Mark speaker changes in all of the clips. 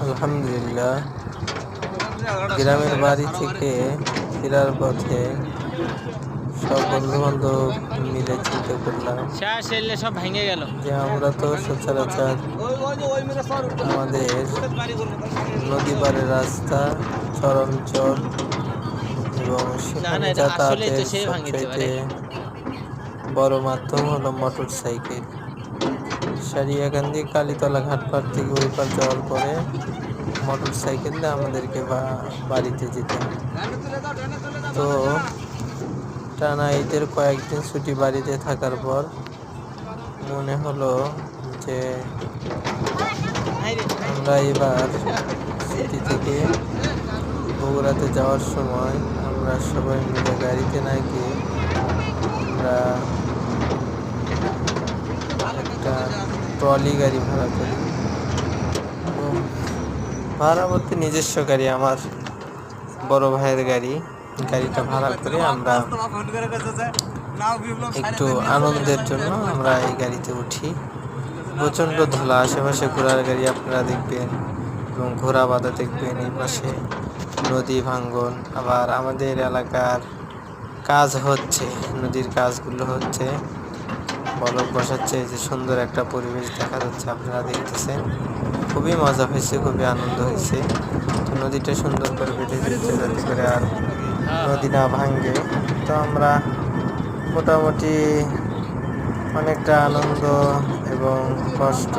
Speaker 1: আলহামদুলিল্লাহ, গ্রামের বাড়ি থেকে ফেরার পথে সব বন্ধু বান্ধব মিলে চিন্তা করলাম
Speaker 2: সব ভেঙে গেল
Speaker 1: যে আমরা তো সচরাচর আমাদের নদী পাড়ের রাস্তা, চরাঞ্চল এবং সেখানে যাতায়াতের সবচাইতে বড় মাধ্যম হলো মোটর সাইকেল। সারিয়াকান্দি কালীতলা ঘাটপাড় থেকে ওই পার যাওয়ার পরে মোটর সাইকেল দিয়ে আমাদেরকে বাড়িতে যেতে হয়। তো টানা ঈদের কয়েকদিন ছুটি বাড়িতে থাকার পর মনে হলো যে আমরা এবার সিটি থেকে বগুড়াতে যাওয়ার সময় আমরা সবাই মিলে গাড়িতে না গিয়ে আমরা একটা ট্রলি গাড়ি ভাড়া করি। ভাড়া বলতে নিজস্ব গাড়ি, আমার বড় ভাইয়ের গাড়িটা ভাড়া করে আমরা একটু আনন্দের জন্য আমরা এই গাড়িতে উঠি। প্রচণ্ড ধুলা, আশেপাশে ঘোড়ার গাড়ি আপনারা দেখবেন এবং ঘোড়া বাঁধা দেখবেন। এই পাশে নদী ভাঙ্গন, আবার আমাদের এলাকার কাজ হচ্ছে, নদীর কাজগুলো হচ্ছে, বলক বসাচ্ছে, যে সুন্দর একটা পরিবেশ দেখা যাচ্ছে, আপনারা দেখতেছেন। খুবই মজা হয়েছে, খুবই আনন্দ হয়েছে। তো নদীটা সুন্দর করে বেঁধে দিচ্ছে যাতে করে আর নদী না ভাঙ্গে। তো আমরা মোটামুটি অনেকটা আনন্দ এবং কষ্ট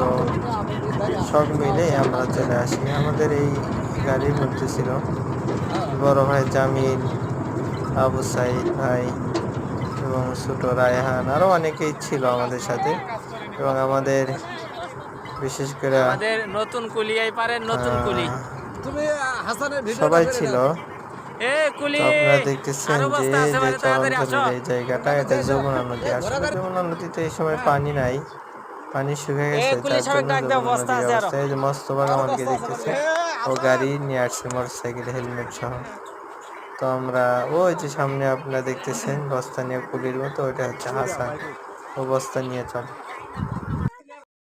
Speaker 1: সব মিলে আমরা চলে আসি। আমাদের এই গাড়ির মধ্যে ছিল বড় ভাই জামিল, আবু সাইদ ভাই এবং ছোট রায়হান, আরও অনেকেই ছিল আমাদের সাথে। এবং আমাদের বিশেষ করে
Speaker 2: নতুন কুলিয়াই পারেন, নতুন কুলি
Speaker 1: সবাই ছিল। আপনারা দেখতেছেন যে চরাঞ্চলের এই জায়গাটা, এটা যমুনা নদী। আসলে যমুনা নদীতে এই সময় পানি নাই, পানি শুকিয়ে গেছে, যার জন্য যমুনা নদীর অবস্থা। এই যে মোস্তফা আমাকে দেখতেছে, ও গাড়ি নিয়ে আসছে মোটরসাইকেল হেলমেট সহ। তো আমরা ওই যে সামনে আপনারা দেখতেছেন বস্তা নিয়ে কুলির মতো, ওইটা হচ্ছে হাসান, ও বস্তা নিয়ে চলে।